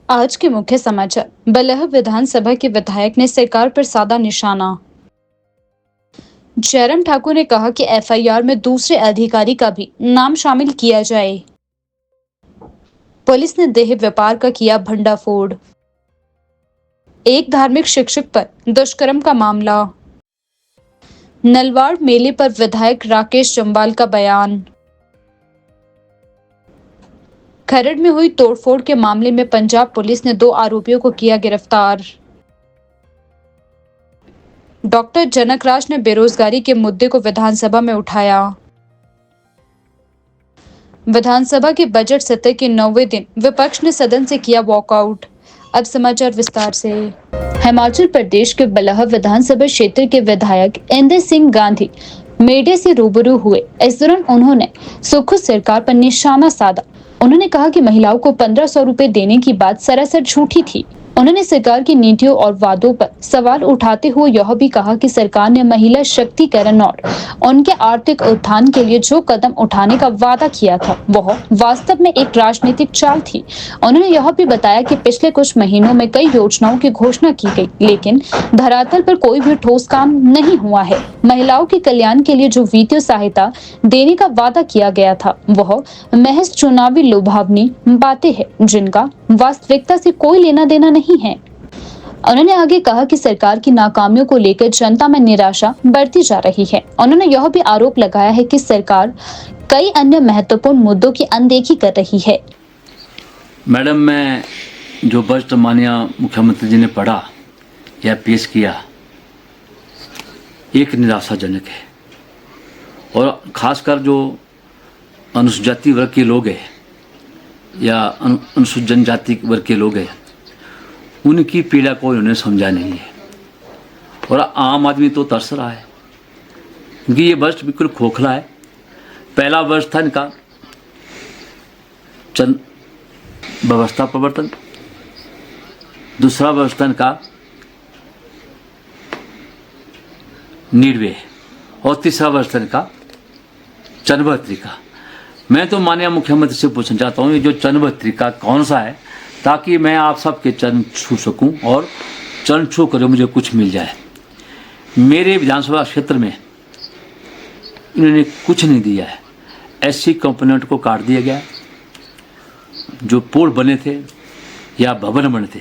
आज के मुख्य समाचार। बलह विधानसभा के विधायक ने सरकार पर साधा निशाना। जयराम ठाकुर ने कहा कि एफआईआर में दूसरे अधिकारी का भी नाम शामिल किया जाए। पुलिस ने देह व्यापार का किया भंडाफोड़। एक धार्मिक शिक्षक पर दुष्कर्म का मामला। नलवाड़ मेले पर विधायक राकेश जम्वाल का बयान। खरड़ में हुई तोड़फोड़ के मामले में पंजाब पुलिस ने 2 आरोपियों को किया गिरफ्तार। डॉक्टर जनकराज ने बेरोजगारी के मुद्दे को विधानसभा में उठाया। विधानसभा के बजट सत्र के 9वें दिन विपक्ष ने सदन से किया वॉकआउट। अब समाचार विस्तार से। हिमाचल प्रदेश के बलह विधानसभा क्षेत्र के विधायक इंदर सिंह गांधी मीडिया से रूबरू हुए। इस दौरान उन्होंने सुखू सरकार पर निशाना साधा। उन्होंने कहा कि महिलाओं को 1500 रुपए देने की बात सरासर झूठी थी। उन्होंने सरकार की नीतियों और वादों पर सवाल उठाते हुए यह भी कहा कि सरकार ने महिला शक्तिकरण और उनके आर्थिक उत्थान के लिए जो कदम उठाने का वादा किया था वह वास्तव में एक राजनीतिक चाल थी। उन्होंने यह भी बताया कि पिछले कुछ महीनों में कई योजनाओं की घोषणा की गई, लेकिन धरातल पर कोई भी ठोस काम नहीं हुआ है। महिलाओं के कल्याण के लिए जो वित्तीय सहायता देने का वादा किया गया था वह महज चुनावी लुभावनी बातें हैं, जिनका वास्तविकता से कोई लेना देना नहीं है। उन्होंने आगे कहा कि सरकार की नाकामियों को लेकर जनता में निराशा बढ़ती जा रही है। उन्होंने यह भी आरोप लगाया है कि सरकार कई अन्य महत्वपूर्ण मुद्दों की अनदेखी कर रही है। मैडम, मैं जो बजट माननीय मुख्यमंत्री जी ने पढ़ा या पेश किया एक निराशाजनक है, और खासकर जो अनुसूचित जाति वर्ग के लोग हैं या अनुसूचित जनजाति वर्ग के लोग हैं, उनकी पीड़ा को उन्होंने समझा नहीं है। और आम आदमी तो तरस रहा है क्योंकि ये बजट बिल्कुल खोखला है। पहला वर्ष था इनका चंद व्यवस्था प्रवर्तन, दूसरा वर्ष था इनका निर्व्यय, और तीसरा वर्ष था इनका चरणबद्ध तरीका। मैं तो माननीय मुख्यमंत्री से पूछना चाहता हूँ, ये जो चरणबद्ध तरीका कौन सा है, ताकि मैं आप सबके चरण छू सकूं और चरण छू कर मुझे कुछ मिल जाए। मेरे विधानसभा क्षेत्र में इन्होंने कुछ नहीं दिया है। एससी कंपोनेंट को काट दिया गया। जो पुल बने थे या भवन बने थे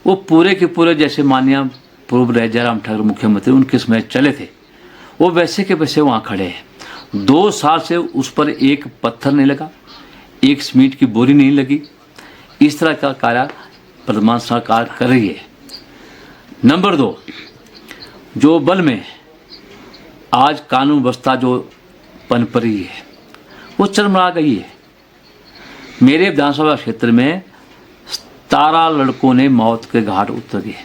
वो पूरे के पूरे जैसे माननीय पूर्व जयराम ठाकुर मुख्यमंत्री उनके समय चले थे, वो वैसे के वैसे वहाँ खड़े हैं। 2 साल से उस पर एक पत्थर नहीं लगा, एक सीमेंट की बोरी नहीं लगी। इस तरह का कार्य वर्तमान सरकार कर रही है। नंबर 2, जो बल में आज कानून व्यवस्था जो पनप रही है वो चरमरा गई है। मेरे विधानसभा क्षेत्र में 17 लड़कों ने मौत के घाट उतर गए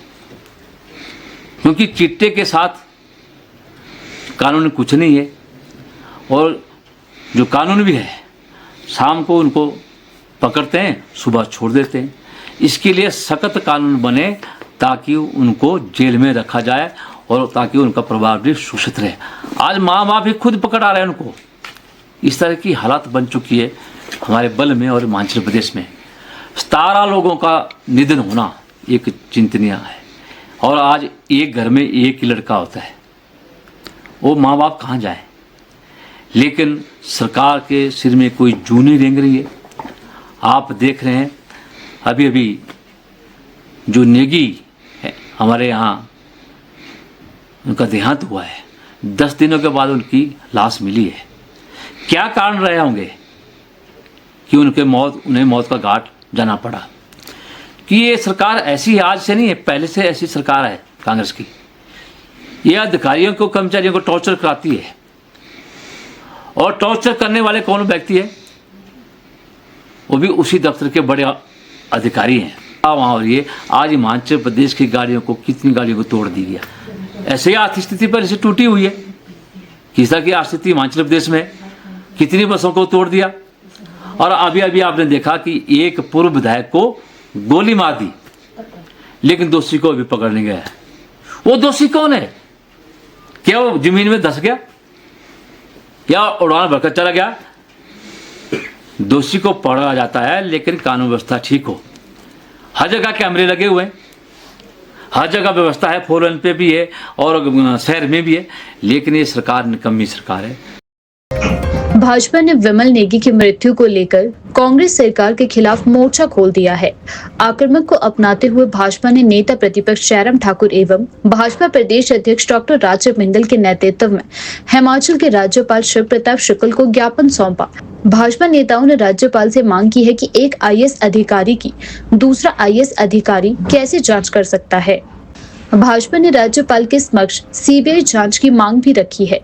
क्योंकि चिट्टे के साथ कानून कुछ नहीं है, और जो कानून भी है शाम को उनको पकड़ते हैं, सुबह छोड़ देते हैं। इसके लिए सख्त कानून बने ताकि उनको जेल में रखा जाए और ताकि उनका प्रभाव भी सुरक्षित रहे। आज माँ बाप भी खुद पकड़ आ रहे हैं उनको। इस तरह की हालत बन चुकी है हमारे बल में और हिमाचल प्रदेश में। 17 लोगों का निधन होना एक चिंतनीय है, और आज एक घर में एक ही लड़का होता है। वो माँ बाप कहाँ जाए? लेकिन सरकार के सिर में कोई जूं नहीं रेंग रही है। आप देख रहे हैं अभी अभी जो नेगी है हमारे यहाँ, उनका देहांत हुआ है। 10 दिनों के बाद उनकी लाश मिली है। क्या कारण रहे होंगे कि उन्हें मौत का घाट जाना पड़ा? कि ये सरकार ऐसी आज से नहीं है, पहले से ऐसी सरकार है कांग्रेस की। ये अधिकारियों को, कर्मचारियों को टॉर्चर कराती है, और टॉर्चर करने वाले कौन व्यक्ति है? वो भी उसी दफ्तर के बड़े अधिकारी हैं। वहाँ और ये आज हिमाचल प्रदेश की गाड़ियों को, कितनी गाड़ियों को तोड़ दी गया। ऐसे ही आर्थिक स्थिति पर इसे टूटी हुई है। किस तरह की आर्थिक स्थिति हिमाचल प्रदेश में, कितनी बसों को तोड़ दिया। और अभी अभी आपने देखा कि एक पूर्व विधायक को गोली मार दी, लेकिन दोषी को अभी पकड़ नहीं गया। वो दोषी कौन है? क्या वो जमीन में धस गया या उड़ान भरकर चला गया? दोषी को पकड़ा जाता है, लेकिन कानून व्यवस्था ठीक हो। हर जगह कैमरे लगे हुए हैं, हर जगह व्यवस्था है, 4 लेन पे भी है और शहर में भी है, लेकिन ये सरकार निकम्मी सरकार है। भाजपा ने विमल नेगी की मृत्यु को लेकर कांग्रेस सरकार के खिलाफ मोर्चा खोल दिया है। आक्रमक को अपनाते हुए भाजपा ने नेता प्रतिपक्ष जयराम ठाकुर एवं भाजपा प्रदेश अध्यक्ष डॉक्टर राजीव बिंदल के नेतृत्व में हिमाचल के राज्यपाल शिव प्रताप शुक्ल को ज्ञापन सौंपा। भाजपा नेताओं ने राज्यपाल से मांग की है कि एक आईएएस अधिकारी की दूसरा आईएएस अधिकारी कैसे जांच कर सकता है। भाजपा ने राज्यपाल के समक्ष सीबीआई जांच की मांग भी रखी है।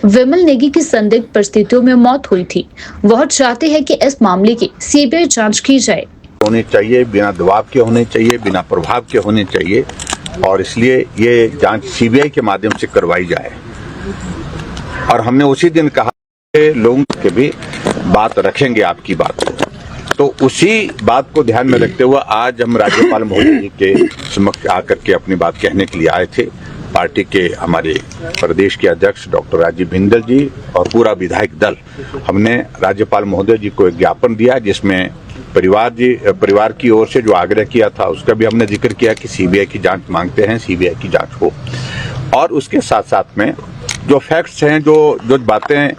विमल नेगी की संदिग्ध परिस्थितियों में मौत हुई थी। वह चाहते हैं कि इस मामले की सीबीआई जांच की जाए। होने चाहिए, बिना दबाव के होने चाहिए, बिना प्रभाव के होने चाहिए और इसलिए ये जांच सीबीआई के माध्यम से करवाई जाए। और हमने उसी दिन कहा कि लोगों के भी बात रखेंगे आपकी बात को, तो उसी बात को ध्यान में रखते हुए आज हम राज्यपाल महोदय जी के समक्ष आकर के अपनी बात कहने के लिए आए थे। पार्टी के हमारे प्रदेश के अध्यक्ष डॉक्टर राजीव बिंदल जी और पूरा विधायक दल, हमने राज्यपाल महोदय जी को एक ज्ञापन दिया जिसमें परिवार की ओर से जो आग्रह किया था उसका भी हमने जिक्र किया कि सीबीआई की जांच मांगते हैं, सीबीआई की जांच हो। और उसके साथ साथ में जो फैक्ट्स हैं, जो बातें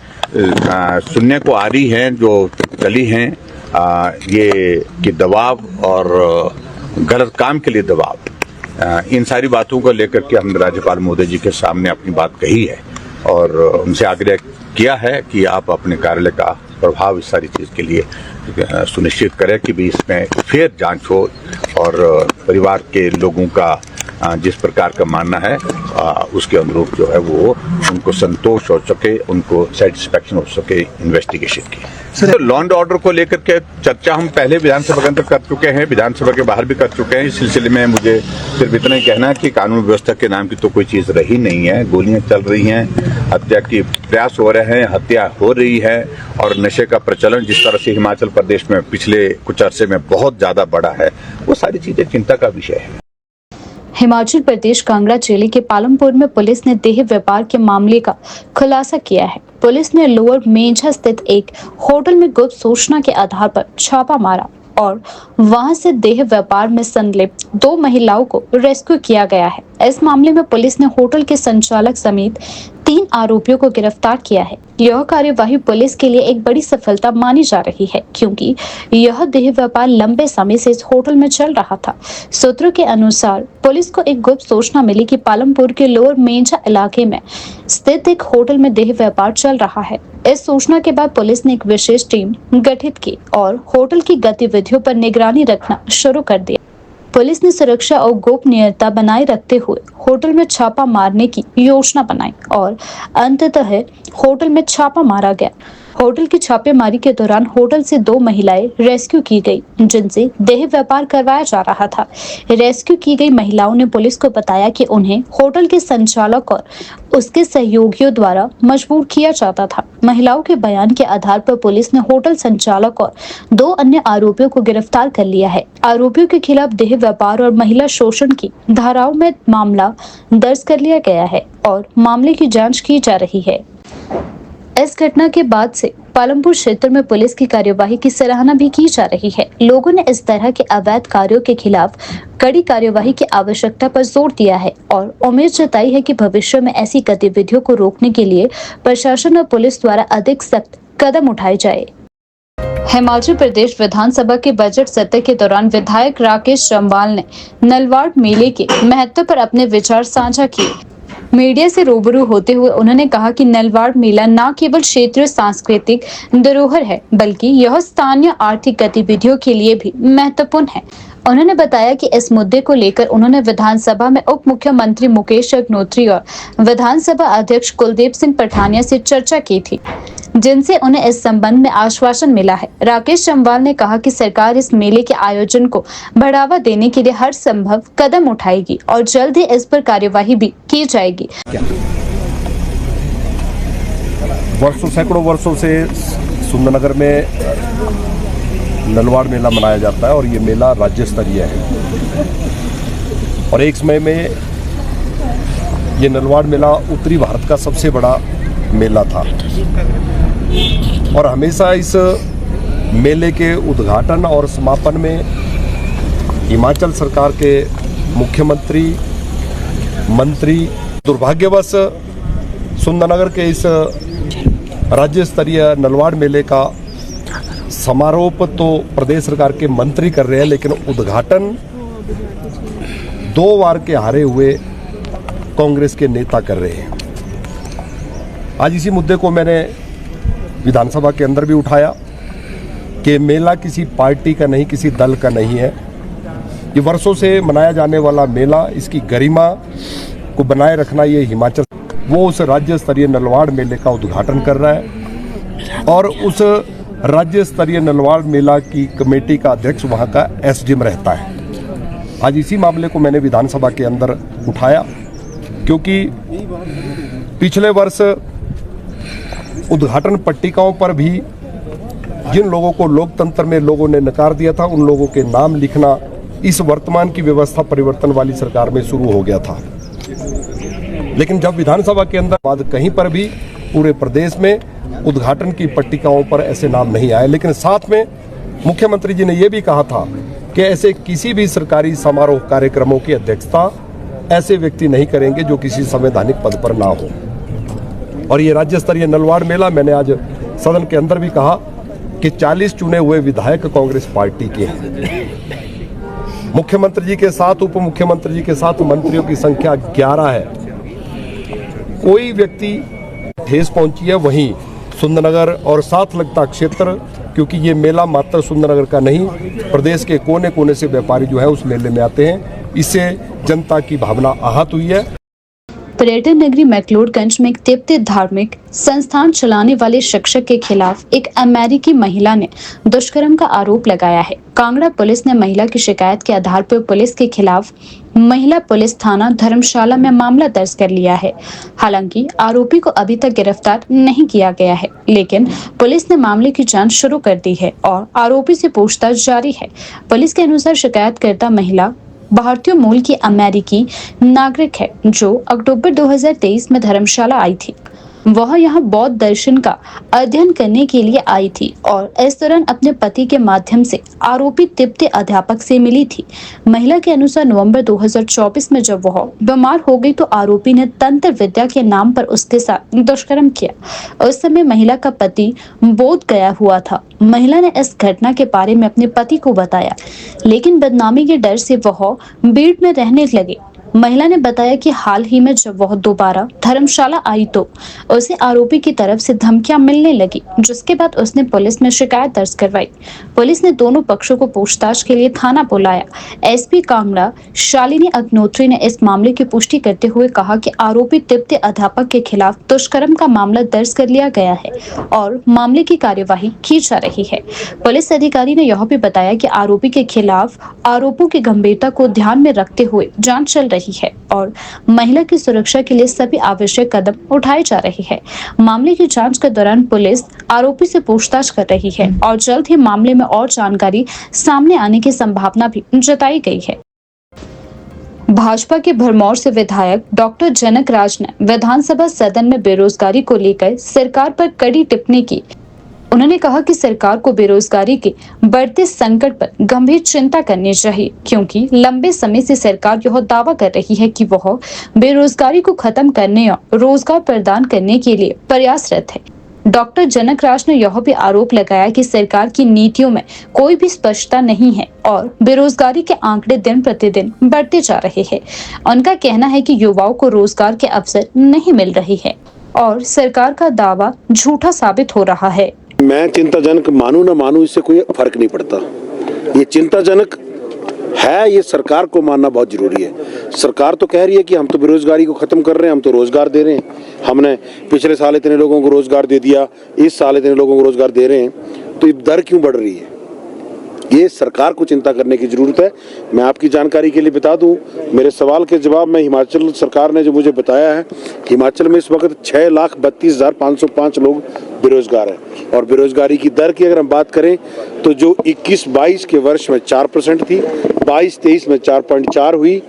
सुनने को आ रही हैं, जो चली हैं, ये कि दबाव और गलत काम के लिए दबाव, इन सारी बातों को लेकर के हमने राज्यपाल महोदय जी के सामने अपनी बात कही है और उनसे आग्रह किया है कि आप अपने कार्यालय का प्रभाव इस सारी चीज़ के लिए सुनिश्चित करें कि भी इसमें फेयर जांच हो और परिवार के लोगों का जिस प्रकार का मानना है उसके अनुरूप जो है वो उनको संतोष हो सके, उनको सेटिस्फैक्शन हो सके इन्वेस्टिगेशन की। सर, लॉ एंड ऑर्डर को लेकर के चर्चा हम पहले विधानसभा के अंदर कर चुके हैं, विधानसभा के बाहर भी कर चुके हैं। इस सिलसिले में मुझे सिर्फ इतना ही कहना है कि कानून व्यवस्था के नाम की तो कोई चीज़ रही नहीं है। गोलियां चल रही हैं, हत्या की प्रयास हो रहे हैं, हत्या हो रही है और नशे का प्रचलन जिस तरह से हिमाचल प्रदेश में पिछले कुछ अरसे में बहुत ज़्यादा बढ़ा है, वो सारी चीज़ें चिंता का विषय है। हिमाचल प्रदेश कांगड़ा जिले के पालमपुर में पुलिस ने देह व्यापार के मामले का खुलासा किया है। पुलिस ने लोअर मेंझा स्थित एक होटल में गुप्त सूचना के आधार पर छापा मारा और वहां से देह व्यापार में संलिप्त 2 महिलाओं को रेस्क्यू किया गया है। इस मामले में पुलिस ने होटल के संचालक समेत 3 आरोपियों को गिरफ्तार किया है। यह कार्यवाही पुलिस के लिए एक बड़ी सफलता मानी जा रही है क्योंकि यह देह व्यापार लंबे समय से इस होटल में चल रहा था। सूत्रों के अनुसार पुलिस को एक गुप्त सूचना मिली कि पालमपुर के लोअर मेंझा इलाके में स्थित एक होटल में देह व्यापार चल रहा है। इस सूचना के बाद पुलिस ने एक विशेष टीम गठित की और होटल की गतिविधियों पर निगरानी रखना शुरू कर दिया। पुलिस ने सुरक्षा और गोपनीयता बनाए रखते हुए होटल में छापा मारने की योजना बनाई और अंततः होटल में छापा मारा गया। होटल की छापेमारी के दौरान होटल से 2 महिलाएं रेस्क्यू की गई जिनसे देह व्यापार करवाया जा रहा था। रेस्क्यू की गई महिलाओं ने पुलिस को बताया कि उन्हें होटल के संचालक और उसके सहयोगियों द्वारा मजबूर किया जाता था। महिलाओं के बयान के आधार पर पुलिस ने होटल संचालक और 2 अन्य आरोपियों को गिरफ्तार कर लिया है। आरोपियों के खिलाफ देह व्यापार और महिला शोषण की धाराओं में मामला दर्ज कर लिया गया है और मामले की जाँच की जा रही है। इस घटना के बाद से पालमपुर क्षेत्र में पुलिस की कार्यवाही की सराहना भी की जा रही है। लोगों ने इस तरह के अवैध कार्यों के खिलाफ कड़ी कार्यवाही की आवश्यकता पर जोर दिया है और उम्मीद जताई है कि भविष्य में ऐसी गतिविधियों को रोकने के लिए प्रशासन और पुलिस द्वारा अधिक सख्त कदम उठाए जाए। हिमाचल प्रदेश विधानसभा के बजट सत्र के दौरान विधायक राकेश जम्वाल ने नलवाड़ मेले के महत्व पर अपने विचार साझा किए। मीडिया से रूबरू होते हुए उन्होंने कहा कि नलवाड़ मेला न केवल क्षेत्रीय सांस्कृतिक धरोहर है बल्कि यह स्थानीय आर्थिक गतिविधियों के लिए भी महत्वपूर्ण है। उन्होंने बताया कि इस मुद्दे को लेकर उन्होंने विधानसभा में उप मुख्यमंत्री मुकेश अग्निहोत्री और विधानसभा अध्यक्ष कुलदीप सिंह पठानिया से चर्चा की थी जिनसे उन्हें इस संबंध में आश्वासन मिला है। राकेश जम्वाल ने कहा कि सरकार इस मेले के आयोजन को बढ़ावा देने के लिए हर संभव कदम उठाएगी और जल्द ही इस पर कार्यवाही भी की जाएगी। सैकड़ों वर्षों से सुंदरनगर में नलवाड़ मेला मनाया जाता है और ये मेला राज्य स्तरीय है और एक समय में ये नलवाड़ मेला उत्तरी भारत का सबसे बड़ा मेला था और हमेशा इस मेले के उद्घाटन और समापन में हिमाचल सरकार के मुख्यमंत्री मंत्री दुर्भाग्यवश सुंदरनगर के इस राज्य स्तरीय नलवाड़ मेले का समारोह तो प्रदेश सरकार के मंत्री कर रहे हैं, लेकिन उद्घाटन 2 बार के हारे हुए कांग्रेस के नेता कर रहे हैं। आज इसी मुद्दे को मैंने विधानसभा के अंदर भी उठाया कि मेला किसी पार्टी का नहीं, किसी दल का नहीं है। ये वर्षों से मनाया जाने वाला मेला, इसकी गरिमा को बनाए रखना ये हिमाचल, वो उस राज्य स्तरीय नलवाड़ मेले का उद्घाटन कर रहा है और उस राज्य स्तरीय नलवाड़ मेला की कमेटी का अध्यक्ष वहाँ का एसडीएम रहता है। आज इसी मामले को मैंने विधानसभा के अंदर उठाया क्योंकि पिछले वर्ष उद्घाटन पट्टिकाओं पर भी जिन लोगों को लोकतंत्र में लोगों ने नकार दिया था, उन लोगों के नाम लिखना इस वर्तमान की व्यवस्था परिवर्तन वाली सरकार में शुरू हो गया था। लेकिन जब विधानसभा के अंदर बाद कहीं पर भी पूरे प्रदेश में उद्घाटन की पट्टिकाओं पर ऐसे नाम नहीं आए, लेकिन साथ में मुख्यमंत्री जी ने यह भी कहा था कि ऐसे किसी भी सरकारी समारोह कार्यक्रमों की अध्यक्षता ऐसे व्यक्ति नहीं करेंगे जो किसी संवैधानिक पद पर ना हो। और ये राज्य स्तरीय नलवाड़ मेला, मैंने आज सदन के अंदर भी कहा कि 40 चुने हुए विधायक कांग्रेस पार्टी के हैं। मुख्यमंत्री जी के साथ, उप मुख्यमंत्री जी के साथ मंत्रियों की संख्या 11 है। कोई व्यक्ति ठेस पहुंची है वहीं सुंदरनगर और साथ लगता क्षेत्र, क्योंकि ये मेला मात्र सुंदरनगर का नहीं, प्रदेश के कोने कोने से व्यापारी जो है उस मेले में आते हैं। इससे जनता की भावना आहत हुई है। पर्यटन नगरी मैक्लोडगंज में एक तिब्बती धार्मिक संस्थान चलाने वाले शिक्षक के खिलाफ एक अमेरिकी महिला ने दुष्कर्म का आरोप लगाया है। कांगड़ा पुलिस ने महिला की शिकायत के आधार पर पुलिस के खिलाफ महिला पुलिस थाना धर्मशाला में मामला दर्ज कर लिया है। हालांकि आरोपी को अभी तक गिरफ्तार नहीं किया गया है, लेकिन पुलिस ने मामले की जांच शुरू कर दी है और आरोपी से पूछताछ जारी है। पुलिस के अनुसार शिकायतकर्ता महिला भारतीय मूल की अमेरिकी नागरिक है जो अक्टूबर 2023 में धर्मशाला आई थी। वह यहाँ बौद्ध दर्शन का अध्ययन करने के लिए आई थी और इस दौरान अपने पति के माध्यम से आरोपी तिब्बती अध्यापक से मिली थी। महिला के अनुसार नवंबर 2024 में जब वह बीमार हो गई तो आरोपी ने तंत्र विद्या के नाम पर उसके साथ दुष्कर्म किया। उस समय महिला का पति बोध गया हुआ था। महिला ने इस घटना के बारे में अपने पति को बताया, लेकिन बदनामी के डर से वह बीड़ में रहने लगे। महिला ने बताया कि हाल ही में जब वह दोबारा धर्मशाला आई तो उसे आरोपी की तरफ से धमकियां मिलने लगी, जिसके बाद उसने पुलिस में शिकायत दर्ज करवाई। पुलिस ने दोनों पक्षों को पूछताछ के लिए थाना बुलाया। एसपी कांगड़ा शालिनी अग्निहोत्री ने इस मामले की पुष्टि करते हुए कहा कि आरोपी तिब्बती अध्यापक के खिलाफ दुष्कर्म का मामला दर्ज कर लिया गया है और मामले की कार्यवाही की जा रही है। पुलिस अधिकारी ने यह भी बताया कि आरोपी के खिलाफ आरोपों की गंभीरता को ध्यान में रखते हुए जांच चल रही है और महिला की सुरक्षा के लिए सभी आवश्यक कदम उठाए जा रहे हैं। मामले की जांच के दौरान पुलिस आरोपी से पूछताछ कर रही है और जल्द ही मामले में और जानकारी सामने आने की संभावना भी जताई गई है। भाजपा के भरमौर से विधायक डॉक्टर जनक राज ने विधानसभा सदन में बेरोजगारी को लेकर सरकार पर कड़ी टिप्पणी की। उन्होंने कहा कि सरकार को बेरोजगारी के बढ़ते संकट पर गंभीर चिंता करनी चाहिए, क्योंकि लंबे समय से सरकार यह दावा कर रही है कि वह बेरोजगारी को खत्म करने और रोजगार प्रदान करने के लिए प्रयासरत है। डॉक्टर जनक राज ने यह भी आरोप लगाया कि सरकार की नीतियों में कोई भी स्पष्टता नहीं है और बेरोजगारी के आंकड़े दिन प्रतिदिन बढ़ते जा रहे हैं। उनका कहना है कि युवाओं को रोजगार के अवसर नहीं मिल रहे हैं और सरकार का दावा झूठा साबित हो रहा है। मैं चिंताजनक मानूं ना मानूं, इससे कोई फर्क नहीं पड़ता। ये चिंताजनक है, ये सरकार को मानना बहुत जरूरी है। सरकार तो कह रही है कि हम तो बेरोजगारी को खत्म कर रहे हैं, हम तो रोजगार दे रहे हैं। हमने पिछले साल इतने लोगों को रोजगार दे दिया, इस साल इतने लोगों को रोजगार दे रहे हैं, तो ये दर क्यों बढ़ रही है? ये सरकार को चिंता करने की जरूरत है। मैं आपकी जानकारी के लिए बता दूं, मेरे सवाल के जवाब में हिमाचल सरकार ने जो मुझे बताया है, हिमाचल में इस वक्त 6,32,505 लोग बेरोजगार हैं और बेरोजगारी की दर की अगर हम बात करें तो जो 21-22 के वर्ष में 4% थी, 22-23 में 4.4 हुई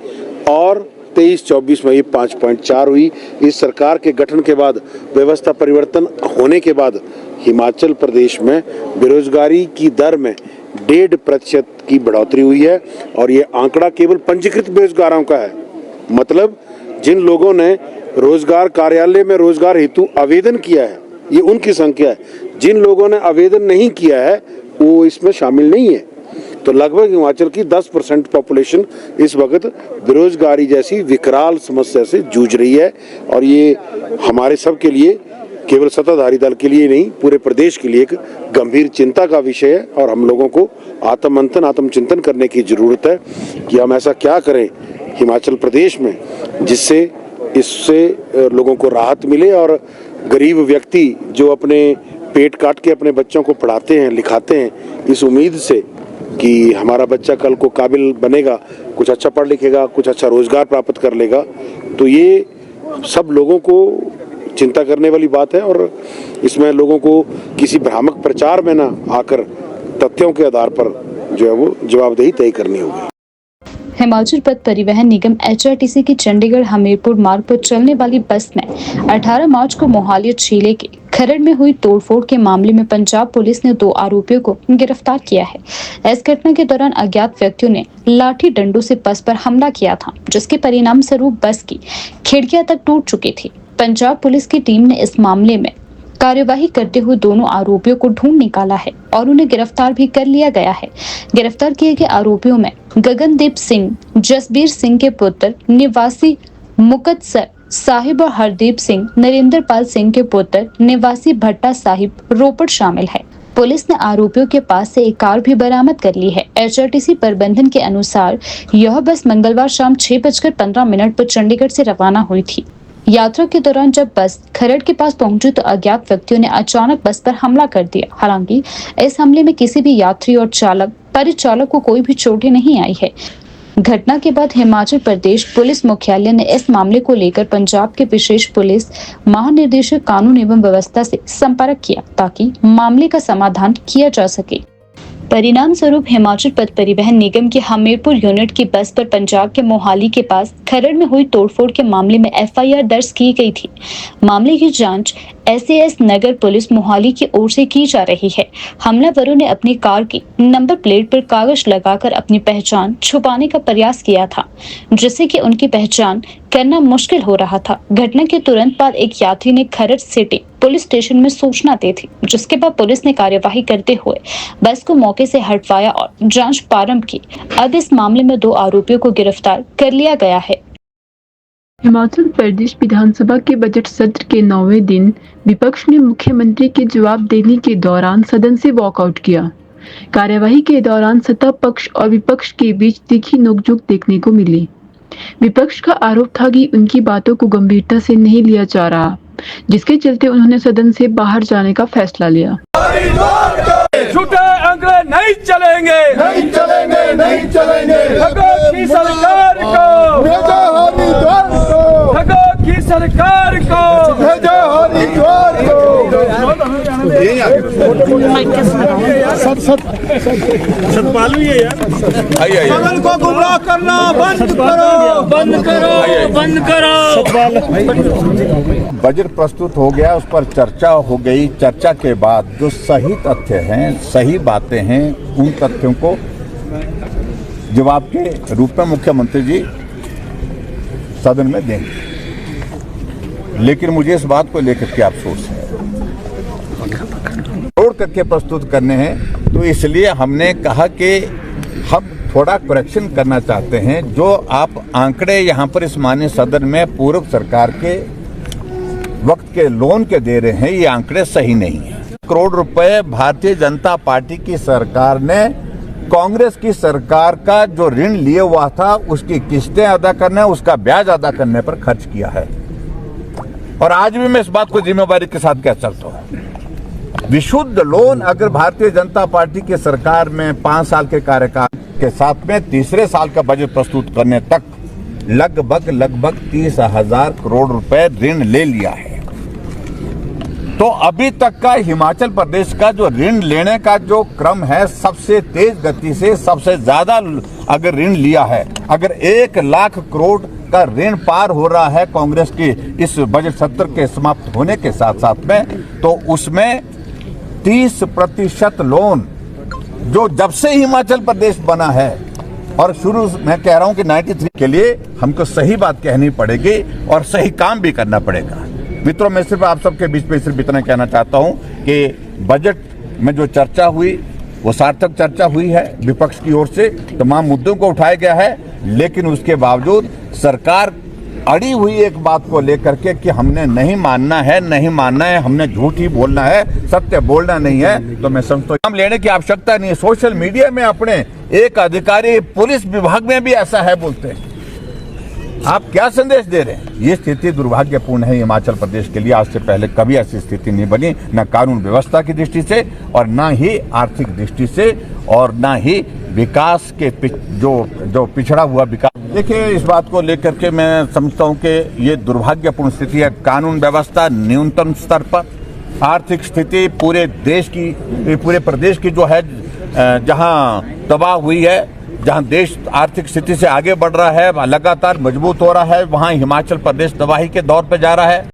और 23-24 में ये 5.4 हुई। इस सरकार के गठन के बाद, व्यवस्था परिवर्तन होने के बाद हिमाचल प्रदेश में बेरोजगारी की दर में 1.5% की बढ़ोतरी हुई है और ये आंकड़ा केवल पंजीकृत बेरोजगारों का है। मतलब जिन लोगों ने रोजगार कार्यालय में रोजगार हेतु आवेदन किया है ये उनकी संख्या है। जिन लोगों ने आवेदन नहीं किया है वो इसमें शामिल नहीं है। तो लगभग हिमाचल की 10% पॉपुलेशन इस वक्त बेरोजगारी जैसी विकराल समस्या से जूझ रही है और ये हमारे सब के लिए, केवल सत्ताधारी दल के लिए नहीं, पूरे प्रदेश के लिए एक गंभीर चिंता का विषय है और हम लोगों को आत्ममंथन, आत्मचिंतन करने की जरूरत है कि हम ऐसा क्या करें हिमाचल प्रदेश में जिससे इससे लोगों को राहत मिले और गरीब व्यक्ति जो अपने पेट काट के अपने बच्चों को पढ़ाते हैं, लिखाते हैं इस उम्मीद से कि हमारा बच्चा कल को काबिल बनेगा, कुछ अच्छा पढ़ लिखेगा, कुछ अच्छा रोजगार प्राप्त कर लेगा, तो ये सब लोगों को चिंता करने वाली बात है और इसमें लोगों को किसी भ्रामक प्रचार में ना आकर तथ्यों के आधार पर जो है वो जवाबदेही तय करनी होगी। हिमाचल पथ परिवहन निगम HRTC की चंडीगढ़ हमीरपुर मार्ग पर चलने वाली बस में 18 मार्च को मोहाली जिले के खरड़ में हुई तोड़फोड़ के मामले में पंजाब पुलिस ने 2 आरोपियों को गिरफ्तार किया है। इस घटना के दौरान अज्ञात व्यक्तियों ने लाठी डंडों से बस पर हमला किया था, जिसके परिणाम स्वरूप बस की खिड़कियां तक टूट चुकी थी। पंजाब पुलिस की टीम ने इस मामले में कार्यवाही करते हुए दोनों आरोपियों को ढूंढ निकाला है और उन्हें गिरफ्तार भी कर लिया गया है। गिरफ्तार किए गए आरोपियों में गगनदीप सिंह, जसबीर सिंह के पुत्र निवासी मुकतसर साहिब और हरदीप सिंह, नरेंद्र पाल सिंह के पुत्र निवासी भट्टा साहिब रोपड़ शामिल है। पुलिस ने आरोपियों के पास से एक कार भी बरामद कर ली है। HRTC प्रबंधन के अनुसार यह बस मंगलवार शाम 6:15 पर चंडीगढ़ से रवाना हुई थी। यात्रा के दौरान जब बस खरड़ के पास पहुंची तो अज्ञात व्यक्तियों ने अचानक बस पर हमला कर दिया। हालांकि इस हमले में किसी भी यात्री और परिचालक को कोई भी चोटें नहीं आई है। घटना के बाद हिमाचल प्रदेश पुलिस मुख्यालय ने इस मामले को लेकर पंजाब के विशेष पुलिस महानिदेशक कानून एवं व्यवस्था से संपर्क किया ताकि मामले का समाधान किया जा सके। परिणाम स्वरूप हिमाचल पथ परिवहन निगम की हमीरपुर यूनिट की बस पर पंजाब के मोहाली के पास खरड़ में हुई तोड़फोड़ के मामले में FIR दर्ज की गई थी। मामले की जांच SAS नगर पुलिस मोहाली की ओर से की जा रही है। हमलावरों ने अपनी कार की नंबर प्लेट पर कागज लगाकर अपनी पहचान छुपाने का प्रयास किया था, जिससे कि उनकी पहचान करना मुश्किल हो रहा था। घटना के तुरंत बाद एक यात्री ने खरड़ सिटी पुलिस स्टेशन में सूचना दी थी, जिसके बाद पुलिस ने कार्यवाही करते हुए बस को मौके से हटवाया और जांच प्रारंभ की। अब इस मामले में 2 आरोपियों को गिरफ्तार कर लिया गया है। हिमाचल प्रदेश विधानसभा के बजट सत्र के 9वें दिन विपक्ष ने मुख्यमंत्री के जवाब देने के दौरान सदन से वॉकआउट किया। कार्यवाही के दौरान सत्ता पक्ष और विपक्ष के बीच तीखी नोकझोंक देखने को मिली। विपक्ष का आरोप था कि उनकी बातों को गंभीरता से नहीं लिया जा रहा, जिसके चलते उन्होंने सदन से बाहर जाने का फैसला लिया। झूठे आंकड़े नहीं चलेंगे, नहीं चलेंगे, नहीं चलेंगे। ठगों की सरकार को भेजो हरिद्वार को, ठगों की सरकार को भेजो हरिद्वार को। सतपालू ये यार, सदन को गुमराह करना बंद करो, बंद करो, बंद करो। बजट प्रस्तुत हो गया, उस पर चर्चा हो गई। चर्चा के बाद जो सही तथ्य हैं, सही बातें हैं, उन तथ्यों को जवाब के रूप में मुख्यमंत्री जी सदन में देंगे। लेकिन मुझे इस बात को लेकर के अफसोस है, तोड़ करके प्रस्तुत करने हैं, तो इसलिए हमने कहा कि हम थोड़ा करेक्शन करना चाहते हैं। जो आप आंकड़े यहाँ पर इस माननीय सदन में पूर्व सरकार के वक्त के लोन के दे रहे हैं, ये आंकड़े सही नहीं है। करोड़ रुपए भारतीय जनता पार्टी की सरकार ने कांग्रेस की सरकार का जो ऋण लिया हुआ था उसकी किस्तें अदा करने, उसका ब्याज अदा करने पर खर्च किया है। और आज भी मैं इस बात को जिम्मेवारी के साथ कह सकता हूँ, विशुद्ध लोन अगर भारतीय जनता पार्टी की सरकार में 5 साल के कार्यकाल के साथ में तीसरे साल का बजट प्रस्तुत करने तक लगभग 30,000 करोड़ रुपए ऋण ले लिया है। तो अभी तक का हिमाचल प्रदेश का जो ऋण लेने का जो क्रम है, सबसे तेज गति से सबसे ज्यादा अगर ऋण लिया है, अगर 1 लाख करोड़ का ऋण पार हो रहा है कांग्रेस की इस बजट सत्र के समाप्त होने के साथ साथ में, तो उसमें 30% लोन जो जब से हिमाचल प्रदेश बना है और शुरू मैं कह रहा हूं कि 93 के लिए हमको सही बात कहनी पड़ेगी और सही काम भी करना पड़ेगा। मित्रों, मैं सिर्फ आप सबके बीच में सिर्फ इतना कहना चाहता हूं कि बजट में जो चर्चा हुई वो सार्थक चर्चा हुई है। विपक्ष की ओर से तमाम मुद्दों को उठाया गया है, लेकिन उसके बावजूद सरकार अड़ी हुई एक बात को लेकर के कि हमने नहीं मानना है, हमने झूठ ही बोलना है, सत्य बोलना नहीं है। तो मैं समझता हूं काम लेने की आवश्यकता नहीं है। सोशल मीडिया में अपने एक अधिकारी पुलिस विभाग में भी ऐसा है बोलते हैं। आप क्या संदेश दे रहे हैं? ये स्थिति दुर्भाग्यपूर्ण है हिमाचल प्रदेश के लिए। आज से पहले कभी ऐसी स्थिति नहीं बनी, न कानून व्यवस्था की दृष्टि से और न ही आर्थिक दृष्टि से और न ही विकास के जो पिछड़ा हुआ विकास। देखिए, इस बात को लेकर के मैं समझता हूं कि ये दुर्भाग्यपूर्ण स्थिति है। कानून व्यवस्था न्यूनतम स्तर पर, आर्थिक स्थिति पूरे प्रदेश की जो है जहां तबाह हुई है, जहां देश आर्थिक स्थिति से आगे बढ़ रहा है, लगातार मजबूत हो रहा है, वहां हिमाचल प्रदेश तबाही के दौर पर जा रहा है।